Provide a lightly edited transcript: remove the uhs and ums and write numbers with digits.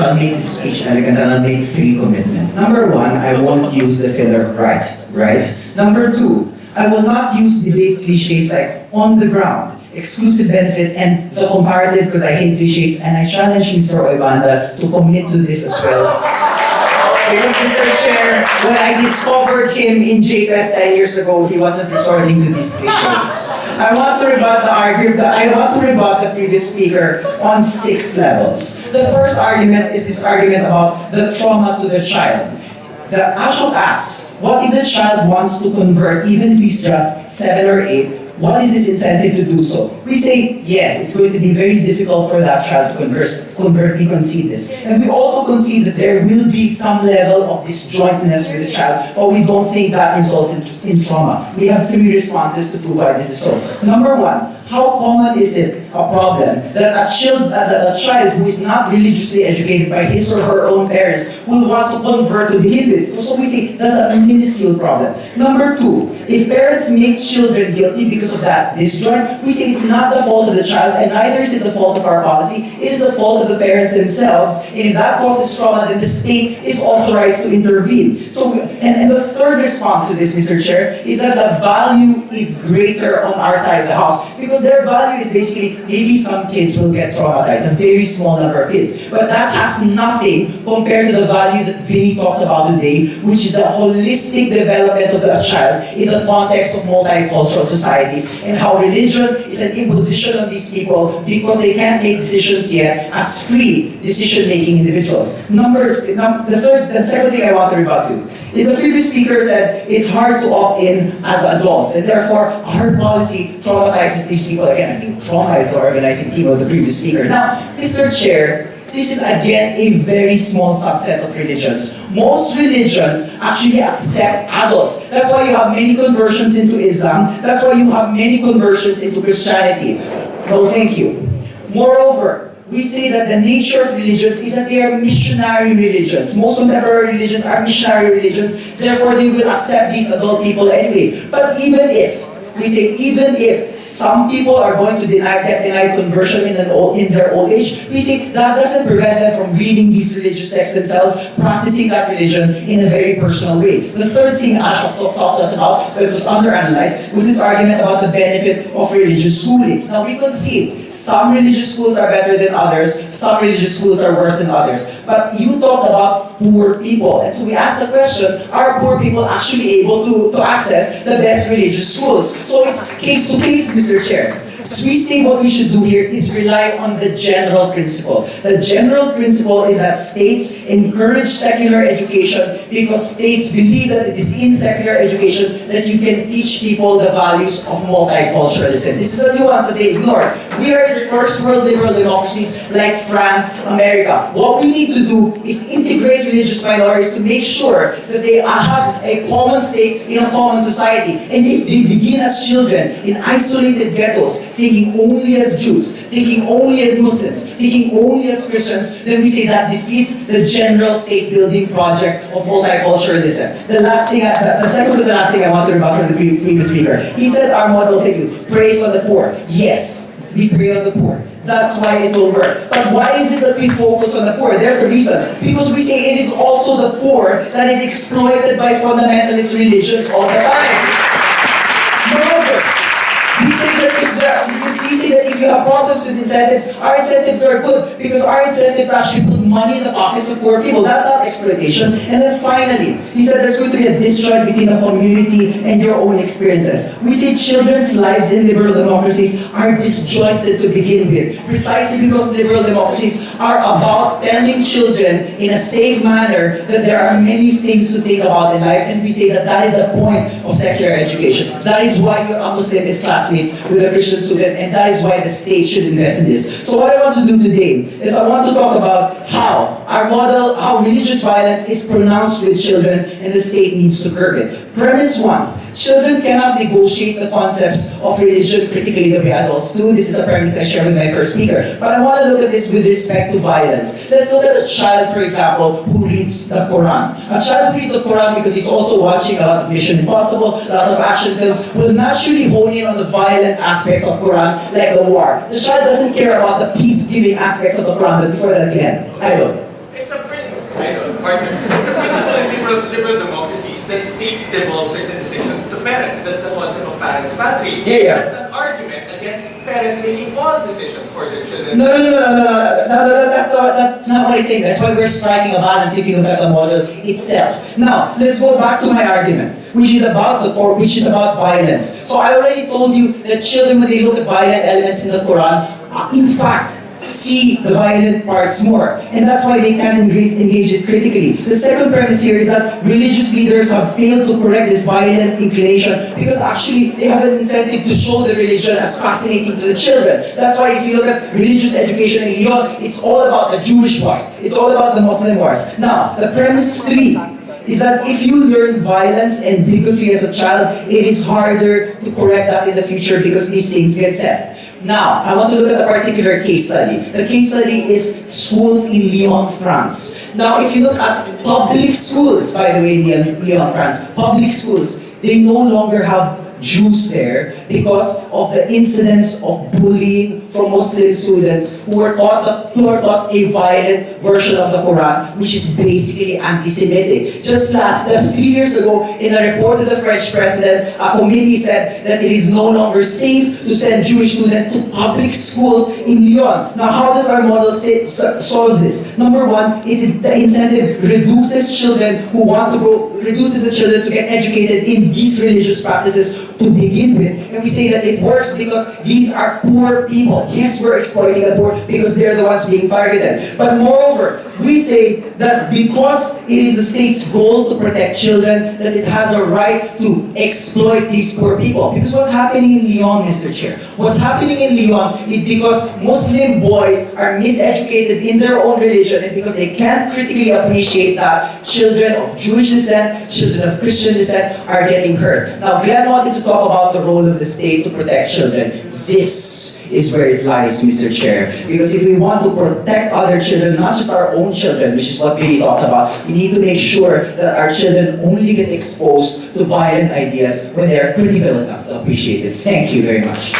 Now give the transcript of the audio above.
So I'll make this speech elegant and I'll make 3 commitments. Number 1, I won't use the filler right. Number 2, I will not use debate cliches like on the ground, exclusive benefit, and the comparative because I hate cliches, and I challenge Mr. Oibanda to commit to this as well. Because Mr. Chair, when I discovered him in JPES 10 years ago, he wasn't resorting to these cliches. I want to rebut the previous speaker on 6 levels. The first argument is this argument about the trauma to the child. The Ashok asks, what if the child wants to convert even if he's just 7 or 8? What is his incentive to do so? We say, yes, it's going to be very difficult for that child to convert. We concede this. And we also concede that there will be some level of disjointness with the child, but we don't think that results in trauma. We have 3 responses to prove why this is so. Number 1, how common is it a problem that a child who is not religiously educated by his or her own parents will want to convert to begin with? So we say that's a minuscule problem. Number 2, if parents make children guilty because of that disjoint, we say it's not the fault of the child, and neither is it the fault of our policy. It is the fault of the parents themselves, and if that causes trauma, then the state is authorized to intervene. So, and the third response to this, Mr. Chair, is that the value is greater on our side of the house, because their value is basically maybe some kids will get traumatized, a very small number of kids, but that has nothing compared to the value that Vinny talked about today, which is the holistic development of the child in the context of multicultural societies, and how religion is an imposition on these people because they can't make decisions yet as free decision-making individuals. The second thing I want to rebut to is the previous speaker said it's hard to opt in as adults, and therefore our policy traumatizes these people. Again, I think trauma is the organizing theme of the previous speaker. Now, Mr. Chair, this is again a very small subset of religions. Most religions actually accept adults. That's why you have many conversions into Islam. That's why you have many conversions into Christianity. No, thank you. Moreover, we say that the nature of religions is that they are missionary religions. Most contemporary religions are missionary religions, therefore they will accept these adult people anyway. But even if some people are going to get denied conversion in their old age, we say that doesn't prevent them from reading these religious texts themselves, practicing that religion in a very personal way. The third thing Ashok talked to us about, that was underanalyzed, was this argument about the benefit of religious schoolings. Now we concede, some religious schools are better than others, some religious schools are worse than others. But you talked about poor people, and so we asked the question, are poor people actually able to access the best religious schools? So it's case to case, Mr. Chair. So we say what we should do here is rely on the general principle. The general principle is that states encourage secular education because states believe that it is in secular education that you can teach people the values of multiculturalism. This is a nuance that they ignore. We are in first world liberal democracies like France, America. What we need to do is integrate religious minorities to make sure that they have a common stake in a common society. And if they begin as children in isolated ghettos, thinking only as Jews, thinking only as Muslims, thinking only as Christians, then we say that defeats the general state-building project of multiculturalism. The second to the last thing I want to rebut from the previous speaker. He said our model, thank you, praise on the poor. Yes, we pray on the poor. That's why it will work. But why is it that we focus on the poor? There's a reason. Because we say it is also the poor that is exploited by fundamentalist religions all the time. Moreover, we say that if you have problems with incentives, our incentives are good because our incentives actually put money in the pockets of poor people. That's not exploitation. And then finally, he said there's going to be a disjoint between the community and your own experiences. We say children's lives in liberal democracies are disjointed to begin with, precisely because liberal democracies are about telling children in a safe manner that there are many things to think about in life, and we say that that is the point of secular education. That is why a Muslim is classmates with a Christian student, and that is why the state should invest in this. So what I want to do today is I want to talk about how religious violence is pronounced with children and the state needs to curb it. Premise 1. Children cannot negotiate the concepts of religion critically the way adults do. This is a premise I shared with my first speaker. But I want to look at this with respect to violence. Let's look at a child, for example, who reads the Quran. A child who reads the Quran because he's also watching a lot of Mission Impossible, a lot of action films, will naturally hone in on the violent aspects of Quran, like the war. The child doesn't care about the peace-giving aspects of the Quran, but before that again, I don't. partner. It's a principle in liberal democracies that states devolve certain decisions to parents. That's the concept of parents' battery. Yeah. That's an argument against parents making all decisions for their children. No, that's not what I'm saying. That's why we're striking a balance if you look at the model itself. Now, let's go back to my argument, which is about which is about violence. So I already told you that children, when they look at violent elements in the Quran, in fact, see the violent parts more. And that's why they can't engage it critically. The second premise here is that religious leaders have failed to correct this violent inclination because actually they have an incentive to show the religion as fascinating to the children. That's why if you look at religious education in Leong, it's all about the Jewish wars. It's all about the Muslim wars. Now, the premise 3 is that if you learn violence and bigotry as a child, it is harder to correct that in the future because these things get said. Now, I want to look at a particular case study. The case study is schools in Lyon, France. Now, if you look at public schools, by the way, in Lyon, France, public schools, they no longer have Jews there because of the incidents of bullying from Muslim students who are taught a violent version of the Quran, which is basically anti-Semitic. Just 3 years ago, in a report to the French president, a committee said that it is no longer safe to send Jewish students to public schools in Lyon. Now, how does our model solve this? Number one, the incentive reduces children who want to reduces the children to get educated in these religious practices to begin with. And we say that it works because these are poor people. Yes, we're exploiting the poor because they're the ones being targeted. But moreover, we say that because it is the state's goal to protect children, that it has a right to exploit these poor people. Because what's happening in Lyon, Mr. Chair? What's happening in Lyon is because Muslim boys are miseducated in their own religion, and because they can't critically appreciate that, children of Jewish descent, children of Christian descent are getting hurt. Now, Glenn wanted to talk about the role of the state to protect children. This is where it lies, Mr. Chair. Because if we want to protect other children, not just our own children, which is what we talked about, we need to make sure that our children only get exposed to violent ideas when they are critical enough to appreciate it. Thank you very much.